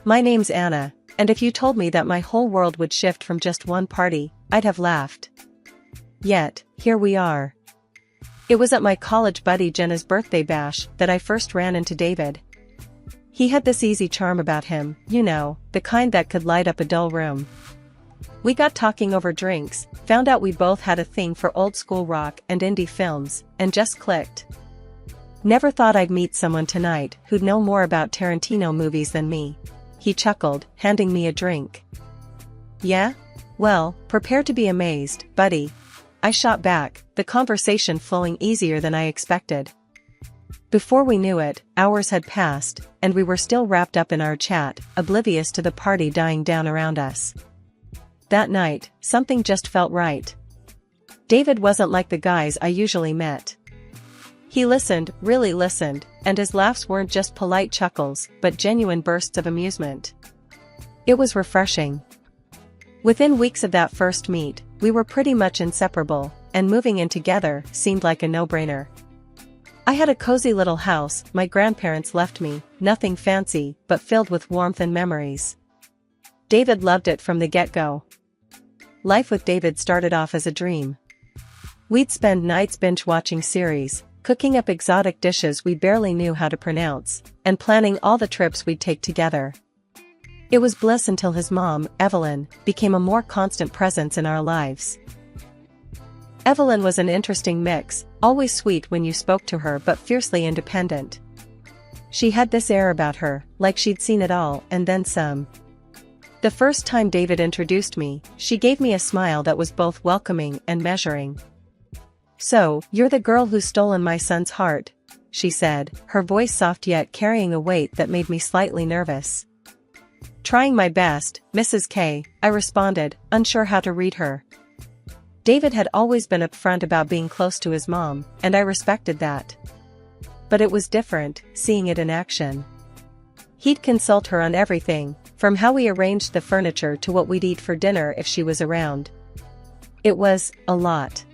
My name's Anna, and if you told me that my whole world would shift from just one party, I'd have laughed. Yet, here we are. It was at my college buddy Jenna's birthday bash that I first ran into David. He had this easy charm about him, you know, the kind that could light up a dull room. We got talking over drinks, found out we both had a thing for old school rock and indie films, and just clicked. Never thought I'd meet someone tonight who'd know more about Tarantino movies than me. He chuckled, handing me a drink. Yeah? Well, prepare to be amazed, buddy. I shot back, the conversation flowing easier than I expected. Before we knew it, hours had passed, and we were still wrapped up in our chat, oblivious to the party dying down around us. That night, something just felt right. David wasn't like the guys I usually met. He listened, really listened, and his laughs weren't just polite chuckles, but genuine bursts of amusement. It was refreshing. Within weeks of that first meet, we were pretty much inseparable, and moving in together seemed like a no-brainer. I had a cozy little house my grandparents left me, nothing fancy, but filled with warmth and memories. David loved it from the get-go. Life with David started off as a dream. We'd spend nights binge-watching series, cooking up exotic dishes we barely knew how to pronounce, and planning all the trips we'd take together. It was bliss until his mom, Evelyn, became a more constant presence in our lives. Evelyn was an interesting mix, always sweet when you spoke to her but fiercely independent. She had this air about her, like she'd seen it all and then some. The first time David introduced me, she gave me a smile that was both welcoming and measuring. "So, you're the girl who's stolen my son's heart," she said, her voice soft yet carrying a weight that made me slightly nervous. "Trying my best, Mrs. K," I responded, unsure how to read her. David had always been upfront about being close to his mom, and I respected that. But it was different, seeing it in action. He'd consult her on everything, from how we arranged the furniture to what we'd eat for dinner if she was around. It was a lot.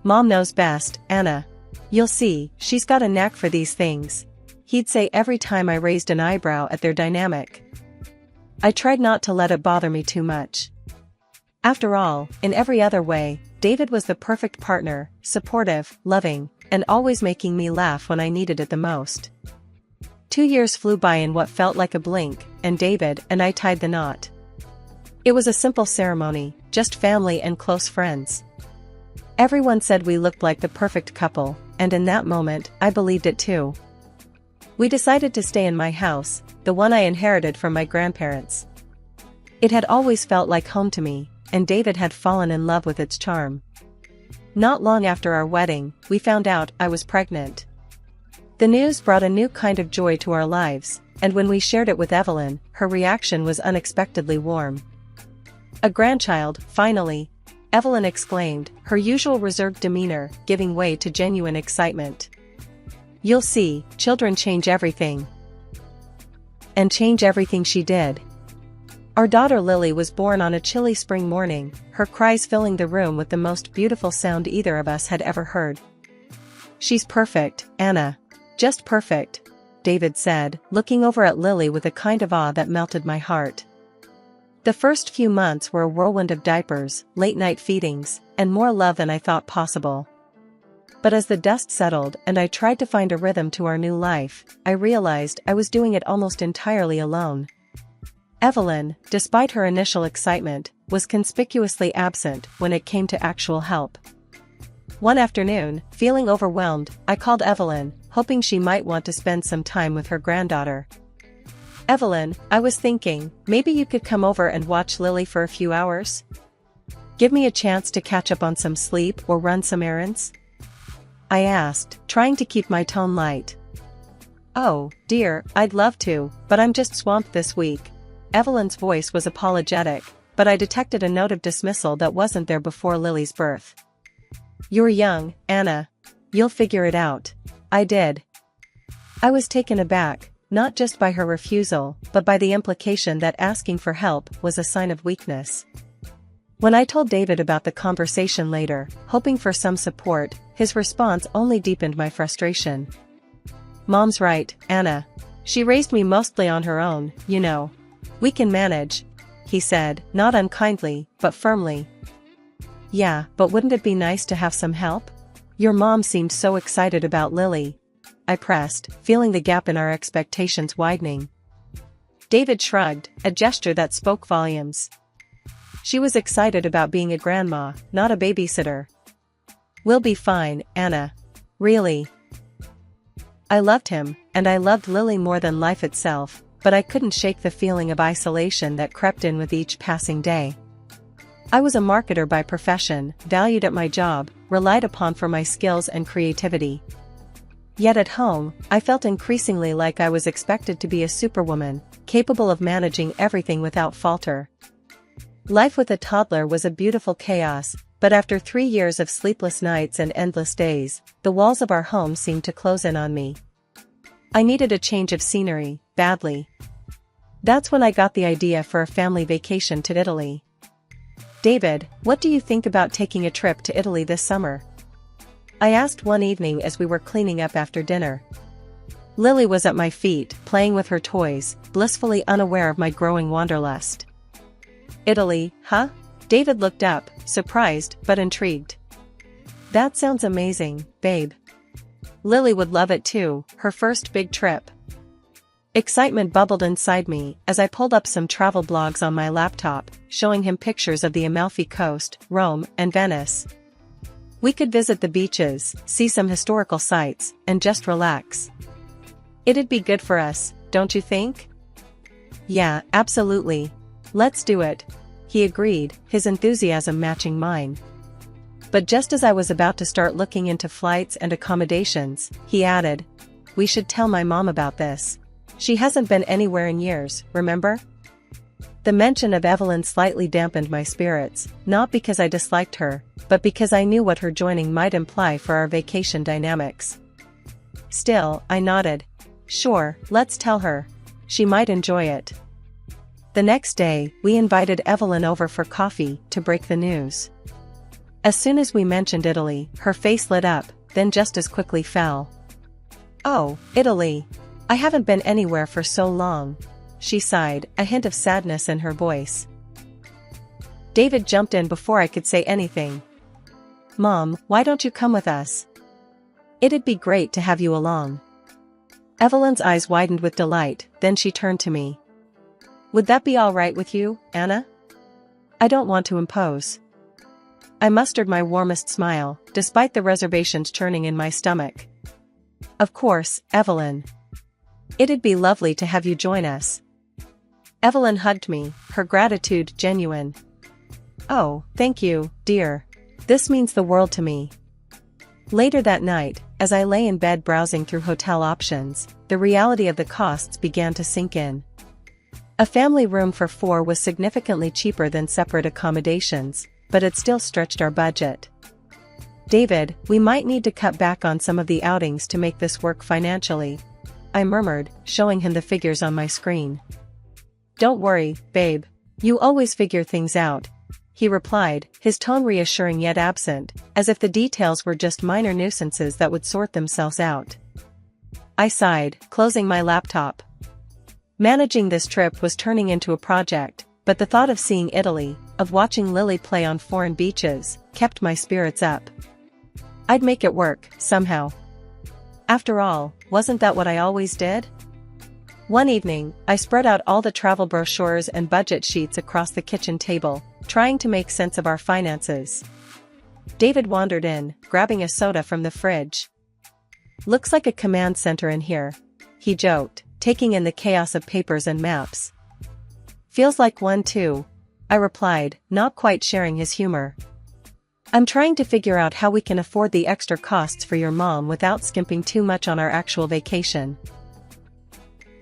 "Mom knows best, Anna. You'll see, she's got a knack for these things," he'd say every time I raised an eyebrow at their dynamic. I tried not to let it bother me too much. After all, in every other way, David was the perfect partner, supportive, loving, and always making me laugh when I needed it the most. 2 years flew by in what felt like a blink, and David and I tied the knot. It was a simple ceremony, just family and close friends. Everyone said we looked like the perfect couple, and in that moment, I believed it too. We decided to stay in my house, the one I inherited from my grandparents. It had always felt like home to me, and David had fallen in love with its charm. Not long after our wedding, we found out I was pregnant. The news brought a new kind of joy to our lives, and when we shared it with Evelyn, her reaction was unexpectedly warm. "A grandchild, finally," Evelyn exclaimed, her usual reserved demeanor giving way to genuine excitement. "You'll see, children change everything." And change everything she did. Our daughter Lily was born on a chilly spring morning, her cries filling the room with the most beautiful sound either of us had ever heard. "She's perfect, Anna. Just perfect," David said, looking over at Lily with a kind of awe that melted my heart. The first few months were a whirlwind of diapers, late-night feedings, and more love than I thought possible. But as the dust settled and I tried to find a rhythm to our new life, I realized I was doing it almost entirely alone. Evelyn, despite her initial excitement, was conspicuously absent when it came to actual help. One afternoon, feeling overwhelmed, I called Evelyn, hoping she might want to spend some time with her granddaughter. "Evelyn, I was thinking, maybe you could come over and watch Lily for a few hours? Give me a chance to catch up on some sleep or run some errands?" I asked, trying to keep my tone light. "Oh, dear, I'd love to, but I'm just swamped this week." Evelyn's voice was apologetic, but I detected a note of dismissal that wasn't there before Lily's birth. "You're young, Anna. You'll figure it out." I did. I was taken aback, not just by her refusal, but by the implication that asking for help was a sign of weakness. When I told David about the conversation later, hoping for some support, his response only deepened my frustration. "Mom's right, Anna. She raised me mostly on her own, you know, We can manage, he said, not unkindly, but firmly. Yeah, but wouldn't it be nice to have some help? Your mom seemed so excited about Lily, I pressed, feeling the gap in our expectations widening. David shrugged, a gesture that spoke volumes. She was excited about being a grandma, not a babysitter. We'll be fine, Anna. Really. I loved him, and I loved Lily more than life itself, but I couldn't shake the feeling of isolation that crept in with each passing day. I was a marketer by profession, valued at my job, relied upon for my skills and creativity. Yet at home, I felt increasingly like I was expected to be a superwoman, capable of managing everything without falter. Life with a toddler was a beautiful chaos, but after 3 years of sleepless nights and endless days, the walls of our home seemed to close in on me. I needed a change of scenery, badly. That's when I got the idea for a family vacation to Italy. David, what do you think about taking a trip to Italy this summer? I asked one evening as we were cleaning up after dinner. Lily was at my feet, playing with her toys, blissfully unaware of my growing wanderlust. Italy, huh? David looked up, surprised but intrigued. That sounds amazing, babe. Lily would love it too, her first big trip. Excitement bubbled inside me as I pulled up some travel blogs on my laptop, showing him pictures of the Amalfi Coast, Rome, and Venice. We could visit the beaches, see some historical sites, and just relax. It'd be good for us, don't you think? Yeah, absolutely. Let's do it. He agreed, his enthusiasm matching mine. But just as I was about to start looking into flights and accommodations, he added, "We should tell my mom about this. She hasn't been anywhere in years, remember?" The mention of Evelyn slightly dampened my spirits, not because I disliked her, but because I knew what her joining might imply for our vacation dynamics. Still, I nodded. Sure, let's tell her. She might enjoy it. The next day, we invited Evelyn over for coffee to break the news. As soon as we mentioned Italy, her face lit up, then just as quickly fell. "Oh, Italy. I haven't been anywhere for so long," she sighed, a hint of sadness in her voice. David jumped in before I could say anything. "Mom, why don't you come with us? It'd be great to have you along." Evelyn's eyes widened with delight, then she turned to me. "Would that be all right with you, Anna? I don't want to impose." I mustered my warmest smile, despite the reservations churning in my stomach. "Of course, Evelyn. It'd be lovely to have you join us." Evelyn hugged me, her gratitude genuine. "Oh, thank you, dear. This means the world to me." Later that night, as I lay in bed browsing through hotel options, the reality of the costs began to sink in. A family room for 4 was significantly cheaper than separate accommodations, but it still stretched our budget. "David, we might need to cut back on some of the outings to make this work financially," I murmured, showing him the figures on my screen. "Don't worry, babe. You always figure things out," he replied, his tone reassuring yet absent, as if the details were just minor nuisances that would sort themselves out. I sighed, closing my laptop. Managing this trip was turning into a project, but the thought of seeing Italy, of watching Lily play on foreign beaches, kept my spirits up. I'd make it work, somehow. After all, wasn't that what I always did? One evening, I spread out all the travel brochures and budget sheets across the kitchen table, trying to make sense of our finances. David wandered in, grabbing a soda from the fridge. "Looks like a command center in here," he joked, taking in the chaos of papers and maps. "Feels like one too," I replied, not quite sharing his humor. "I'm trying to figure out how we can afford the extra costs for your mom without skimping too much on our actual vacation."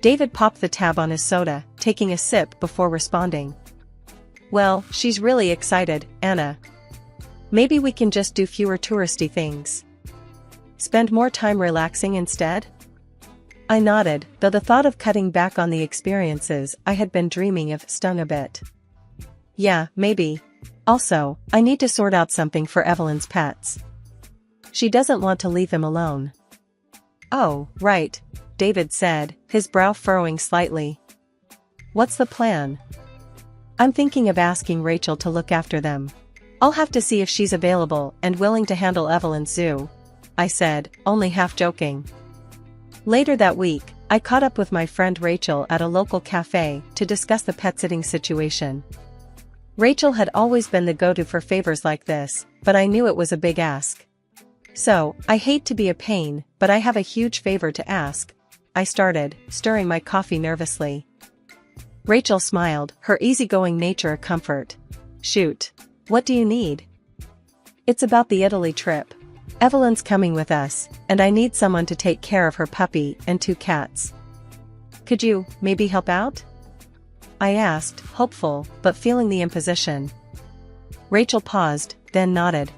David popped the tab on his soda, taking a sip before responding. "Well, she's really excited, Anna. Maybe we can just do fewer touristy things. Spend more time relaxing instead?" I nodded, though the thought of cutting back on the experiences I had been dreaming of stung a bit. "Yeah, maybe. Also, I need to sort out something for Evelyn's pets. She doesn't want to leave them alone." "Oh, right," David said, his brow furrowing slightly. What's the plan? I'm thinking of asking Rachel to look after them. I'll have to see if she's available and willing to handle Evelyn's zoo, I said, only half joking. Later that week, I caught up with my friend Rachel at a local cafe to discuss the pet-sitting situation. Rachel had always been the go-to for favors like this, but I knew it was a big ask. So, I hate to be a pain, but I have a huge favor to ask, I started, stirring my coffee nervously. Rachel smiled, her easygoing nature a comfort. Shoot. What do you need? It's about the Italy trip. Evelyn's coming with us, and I need someone to take care of her puppy and 2 cats. Could you, maybe help out? I asked, hopeful, but feeling the imposition. Rachel paused, then nodded.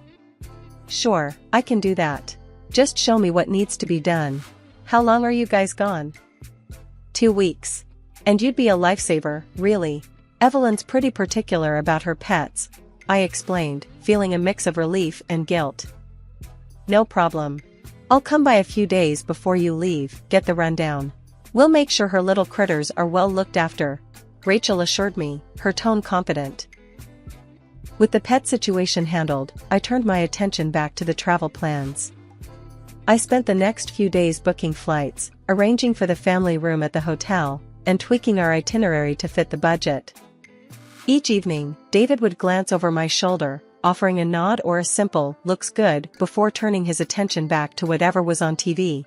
Sure, I can do that. Just show me what needs to be done. How long are you guys gone? 2 weeks. And you'd be a lifesaver, really. Evelyn's pretty particular about her pets, I explained, feeling a mix of relief and guilt. No problem. I'll come by a few days before you leave, get the rundown. We'll make sure her little critters are well looked after, Rachel assured me, her tone confident. With the pet situation handled, I turned my attention back to the travel plans. I spent the next few days booking flights, arranging for the family room at the hotel, and tweaking our itinerary to fit the budget. Each evening, David would glance over my shoulder, offering a nod or a simple, looks good, before turning his attention back to whatever was on TV.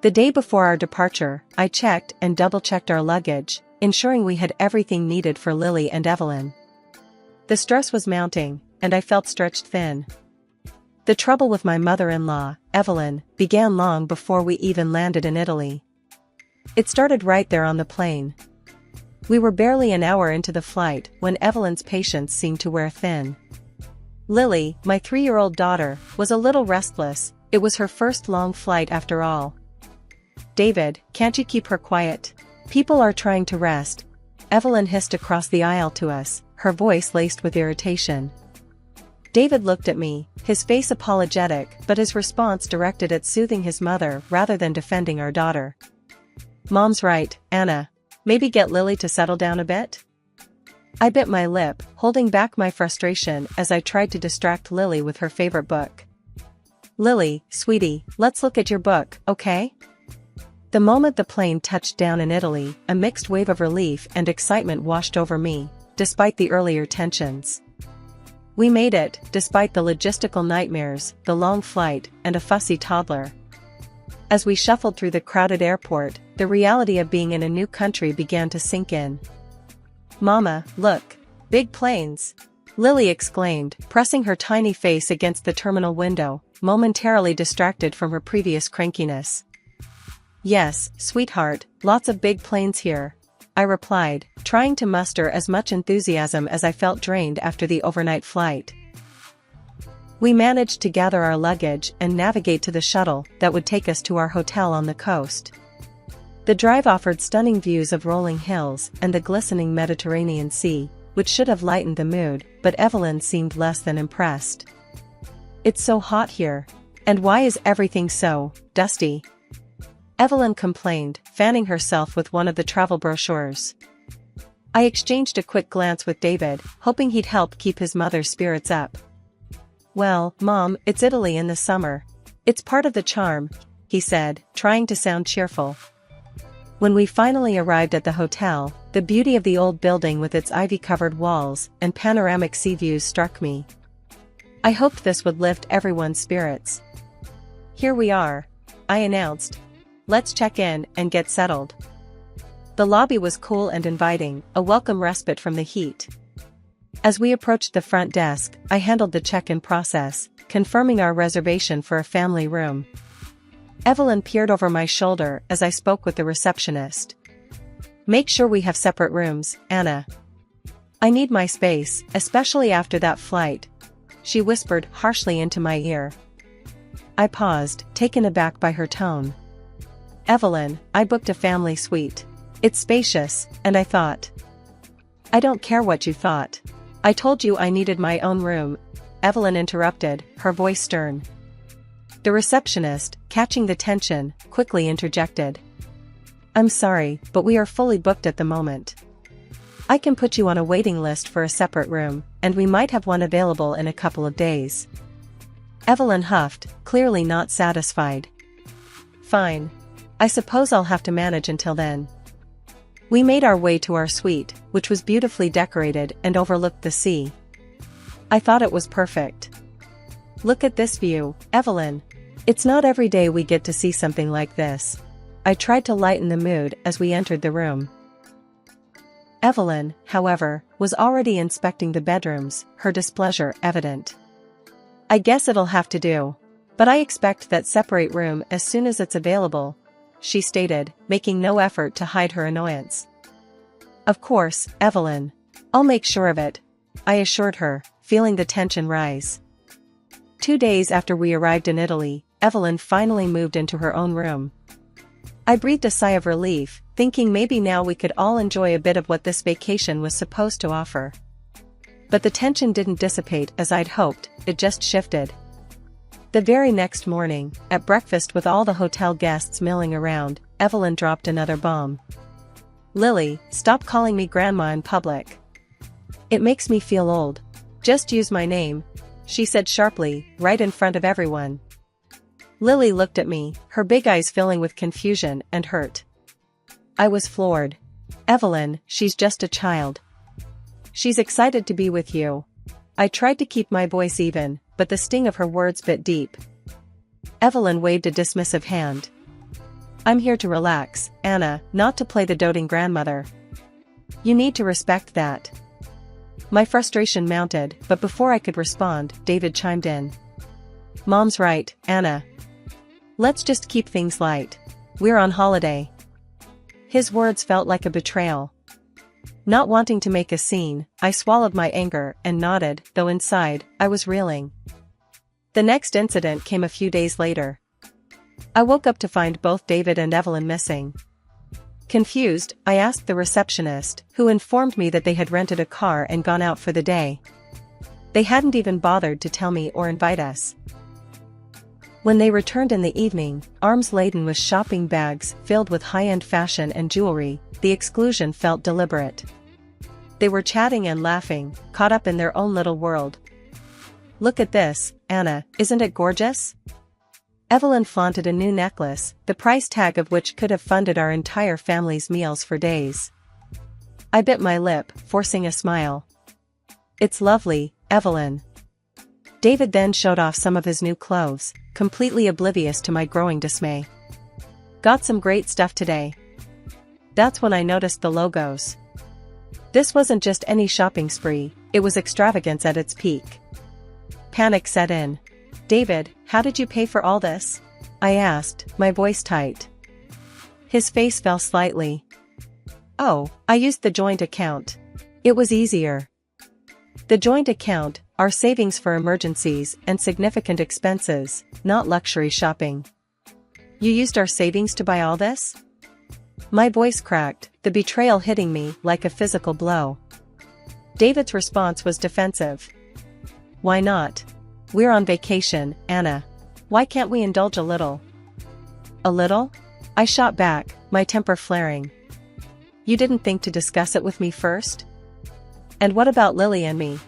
The day before our departure, I checked and double-checked our luggage, ensuring we had everything needed for Lily and Evelyn. The stress was mounting, and I felt stretched thin. The trouble with my mother-in-law, Evelyn, began long before we even landed in Italy. It started right there on the plane. We were barely an hour into the flight when Evelyn's patience seemed to wear thin. Lily, my 3-year-old daughter, was a little restless. It was her first long flight after all. David, can't you keep her quiet? People are trying to rest. Evelyn hissed across the aisle to us, her voice laced with irritation. David looked at me, his face apologetic, but his response directed at soothing his mother rather than defending our daughter. Mom's right, Anna. Maybe get Lily to settle down a bit? I bit my lip, holding back my frustration as I tried to distract Lily with her favorite book. Lily, sweetie, let's look at your book, okay? The moment the plane touched down in Italy, a mixed wave of relief and excitement washed over me, despite the earlier tensions. We made it, despite the logistical nightmares, the long flight, and a fussy toddler. As we shuffled through the crowded airport, the reality of being in a new country began to sink in. Mama, look. Big planes! Lily exclaimed, pressing her tiny face against the terminal window, momentarily distracted from her previous crankiness. Yes, sweetheart, lots of big planes here, I replied, trying to muster as much enthusiasm as I felt drained after the overnight flight. We managed to gather our luggage and navigate to the shuttle that would take us to our hotel on the coast. The drive offered stunning views of rolling hills and the glistening Mediterranean Sea, which should have lightened the mood, but Evelyn seemed less than impressed. It's so hot here. And why is everything so dusty? Evelyn complained, fanning herself with one of the travel brochures. I exchanged a quick glance with David, hoping he'd help keep his mother's spirits up. Well, Mom, it's Italy in the summer. It's part of the charm, he said, trying to sound cheerful. When we finally arrived at the hotel, the beauty of the old building with its ivy-covered walls and panoramic sea views struck me. I hoped this would lift everyone's spirits. Here we are, I announced. Let's check in and get settled. The lobby was cool and inviting, a welcome respite from the heat. As we approached the front desk, I handled the check-in process, confirming our reservation for a family room. Evelyn peered over my shoulder as I spoke with the receptionist. Make sure we have separate rooms, Anna. I need my space, especially after that flight, she whispered harshly into my ear. I paused, taken aback by her tone. Evelyn, I booked a family suite. It's spacious, and I thought. I don't care what you thought. I told you I needed my own room, Evelyn interrupted, her voice stern. The receptionist, catching the tension, quickly interjected. I'm sorry, but we are fully booked at the moment. I can put you on a waiting list for a separate room, and we might have one available in a couple of days. Evelyn huffed, clearly not satisfied. Fine. I suppose I'll have to manage until then. We made our way to our suite, which was beautifully decorated and overlooked the sea. I thought it was perfect. Look at this view, Evelyn. It's not every day we get to see something like this. I tried to lighten the mood as we entered the room. Evelyn, however, was already inspecting the bedrooms, her displeasure evident. I guess it'll have to do. But I expect that separate room as soon as it's available, she stated, making no effort to hide her annoyance. Of course, Evelyn. I'll make sure of it, I assured her, feeling the tension rise. 2 days after we arrived in Italy, Evelyn finally moved into her own room. I breathed a sigh of relief, thinking maybe now we could all enjoy a bit of what this vacation was supposed to offer. But the tension didn't dissipate as I'd hoped, it just shifted. The very next morning, at breakfast with all the hotel guests milling around, Evelyn dropped another bomb. Lily, stop calling me grandma in public. It makes me feel old. Just use my name, she said sharply, right in front of everyone. Lily looked at me, her big eyes filling with confusion and hurt. I was floored. Evelyn, she's just a child. She's excited to be with you. I tried to keep my voice even, but the sting of her words bit deep. Evelyn waved a dismissive hand. I'm here to relax, Anna, not to play the doting grandmother. You need to respect that. My frustration mounted, but before I could respond, David chimed in. Mom's right, Anna. Let's just keep things light. We're on holiday. His words felt like a betrayal. Not wanting to make a scene, I swallowed my anger and nodded, though inside, I was reeling. The next incident came a few days later. I woke up to find both David and Evelyn missing. Confused, I asked the receptionist, who informed me that they had rented a car and gone out for the day. They hadn't even bothered to tell me or invite us. When they returned in the evening, arms laden with shopping bags filled with high-end fashion and jewelry, the exclusion felt deliberate. They were chatting and laughing, caught up in their own little world. Look at this, Anna, isn't it gorgeous? Evelyn flaunted a new necklace, the price tag of which could have funded our entire family's meals for days. I bit my lip, forcing a smile. It's lovely, Evelyn. David then showed off some of his new clothes, completely oblivious to my growing dismay. Got some great stuff today. That's when I noticed the logos. This wasn't just any shopping spree, it was extravagance at its peak. Panic set in. David, how did you pay for all this? I asked, my voice tight. His face fell slightly. Oh, I used the joint account. It was easier. The joint account, our savings for emergencies and significant expenses, not luxury shopping. You used our savings to buy all this? My voice cracked, the betrayal hitting me like a physical blow. David's response was defensive. Why not? We're on vacation, Anna. Why can't we indulge a little? A little? I shot back, my temper flaring. You didn't think to discuss it with me first? And what about Lily and me?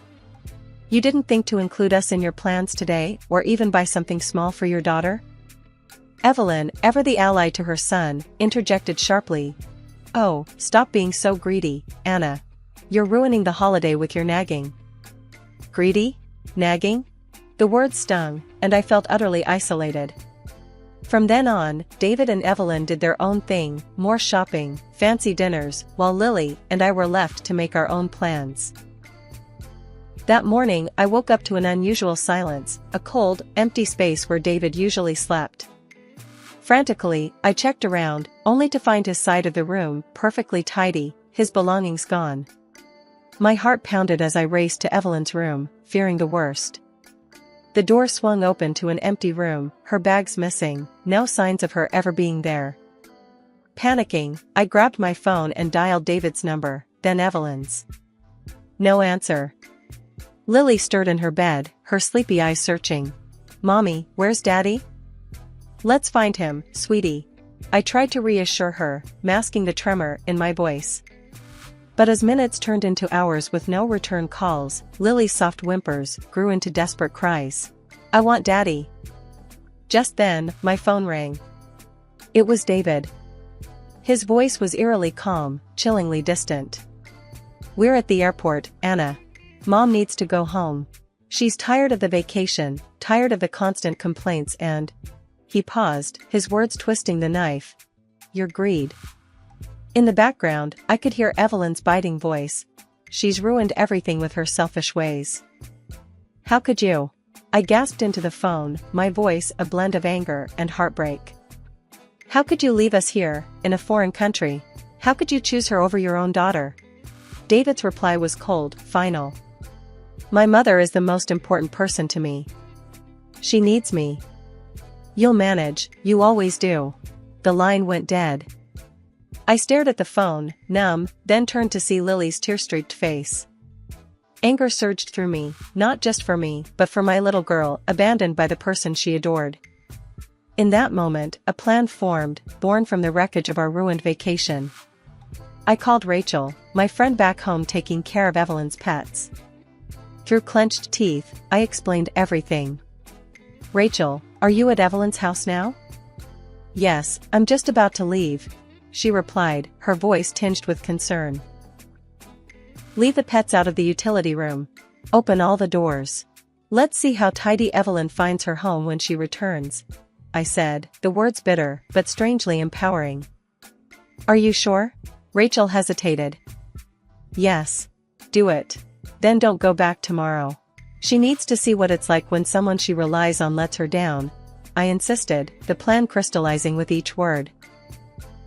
You didn't think to include us in your plans today, or even buy something small for your daughter? Evelyn, ever the ally to her son, interjected sharply. Oh, stop being so greedy, Anna. You're ruining the holiday with your nagging. Greedy? Nagging? The words stung, and I felt utterly isolated. From then on, David and Evelyn did their own thing, more shopping, fancy dinners, while Lily and I were left to make our own plans. That morning I woke up to an unusual silence, a cold, empty space where David usually slept. Frantically, I checked around, only to find his side of the room perfectly tidy, his belongings gone. My heart pounded as I raced to Evelyn's room, fearing the worst. The door swung open to an empty room, her bags missing, no signs of her ever being there. Panicking, I grabbed my phone and dialed David's number, then Evelyn's. No answer. Lily stirred in her bed, her sleepy eyes searching. Mommy, where's Daddy? Let's find him, sweetie. I tried to reassure her, masking the tremor in my voice. But as minutes turned into hours with no return calls, Lily's soft whimpers grew into desperate cries. "I want Daddy." Just then, my phone rang. It was David. His voice was eerily calm, chillingly distant. "We're at the airport, Anna. Mom needs to go home. She's tired of the vacation, tired of the constant complaints and..." He paused, his words twisting the knife. "Your greed." In the background, I could hear Evelyn's biting voice. "She's ruined everything with her selfish ways." "How could you?" I gasped into the phone, my voice a blend of anger and heartbreak. "How could you leave us here, in a foreign country? How could you choose her over your own daughter?" David's reply was cold, final. "My mother is the most important person to me. She needs me." "You'll manage, you always do." The line went dead. I stared at the phone, numb, then turned to see Lily's tear-streaked face. Anger surged through me, not just for me, but for my little girl, abandoned by the person she adored. In that moment, a plan formed, born from the wreckage of our ruined vacation. I called Rachel, my friend back home taking care of Evelyn's pets. Through clenched teeth, I explained everything. "Rachel, are you at Evelyn's house now?" "Yes, I'm just about to leave," she replied, her voice tinged with concern. "Leave the pets out of the utility room. Open all the doors. Let's see how tidy Evelyn finds her home when she returns," I said, the words bitter, but strangely empowering. "Are you sure?" Rachel hesitated. "Yes. Do it. Then don't go back tomorrow. She needs to see what it's like when someone she relies on lets her down," I insisted, the plan crystallizing with each word.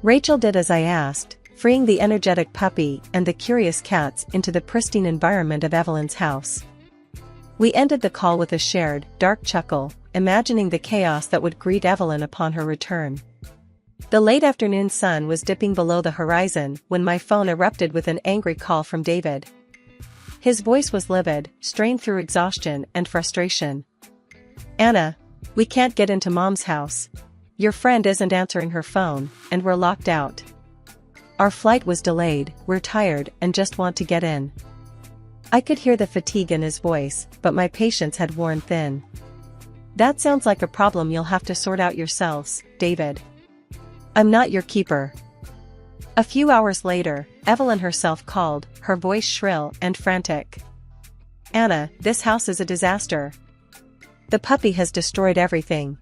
Rachel did as I asked, freeing the energetic puppy and the curious cats into the pristine environment of Evelyn's house. We ended the call with a shared, dark chuckle, imagining the chaos that would greet Evelyn upon her return. The late afternoon sun was dipping below the horizon when my phone erupted with an angry call from David. His voice was livid, strained through exhaustion and frustration. "Anna, we can't get into Mom's house. Your friend isn't answering her phone, and we're locked out. Our flight was delayed, we're tired and just want to get in." I could hear the fatigue in his voice, but my patience had worn thin. "That sounds like a problem you'll have to sort out yourselves, David. I'm not your keeper." A few hours later, Evelyn herself called, her voice shrill and frantic. "Anna, this house is a disaster. The puppy has destroyed everything.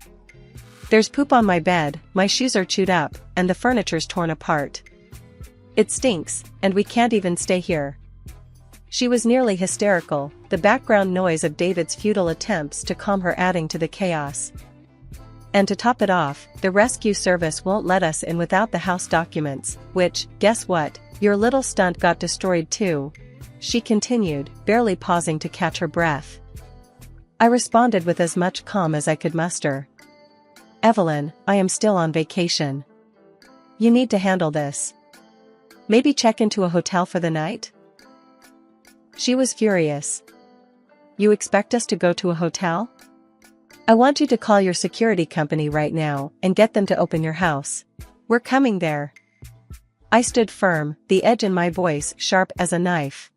There's poop on my bed, my shoes are chewed up, and the furniture's torn apart. It stinks, and we can't even stay here." She was nearly hysterical, the background noise of David's futile attempts to calm her adding to the chaos. "And to top it off, the rescue service won't let us in without the house documents, which, guess what, your little stunt got destroyed too," she continued, barely pausing to catch her breath. I responded with as much calm as I could muster. "Evelyn, I am still on vacation. You need to handle this. Maybe check into a hotel for the night?" She was furious. "You expect us to go to a hotel? I want you to call your security company right now and get them to open your house. We're coming there." I stood firm, the edge in my voice sharp as a knife.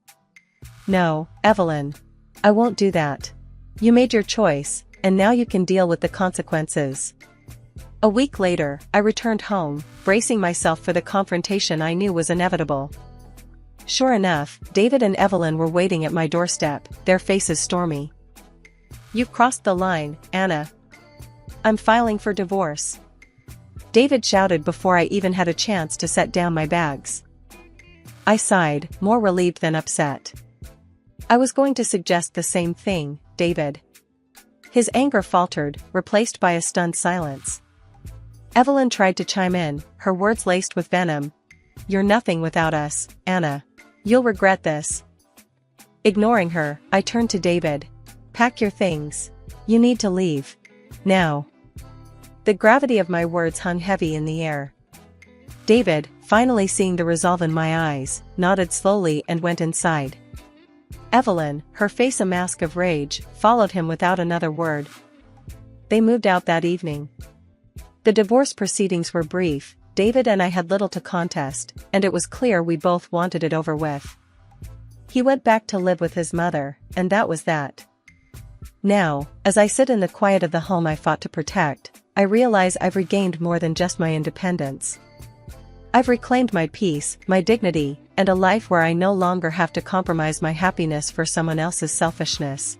"No, Evelyn. I won't do that. You made your choice, and now you can deal with the consequences." A week later, I returned home, bracing myself for the confrontation I knew was inevitable. Sure enough, David and Evelyn were waiting at my doorstep, their faces stormy. "You've crossed the line, Anna. I'm filing for divorce," David shouted before I even had a chance to set down my bags. I sighed, more relieved than upset. "I was going to suggest the same thing, David." His anger faltered, replaced by a stunned silence. Evelyn tried to chime in, her words laced with venom. "You're nothing without us, Anna. You'll regret this." Ignoring her, I turned to David. "Pack your things. You need to leave. Now." The gravity of my words hung heavy in the air. David, finally seeing the resolve in my eyes, nodded slowly and went inside. Evelyn, her face a mask of rage, followed him without another word. They moved out that evening. The divorce proceedings were brief. David and I had little to contest, and it was clear we both wanted it over with. He went back to live with his mother, and that was that. Now, as I sit in the quiet of the home I fought to protect, I realize I've regained more than just my independence. I've reclaimed my peace, my dignity, and a life where I no longer have to compromise my happiness for someone else's selfishness.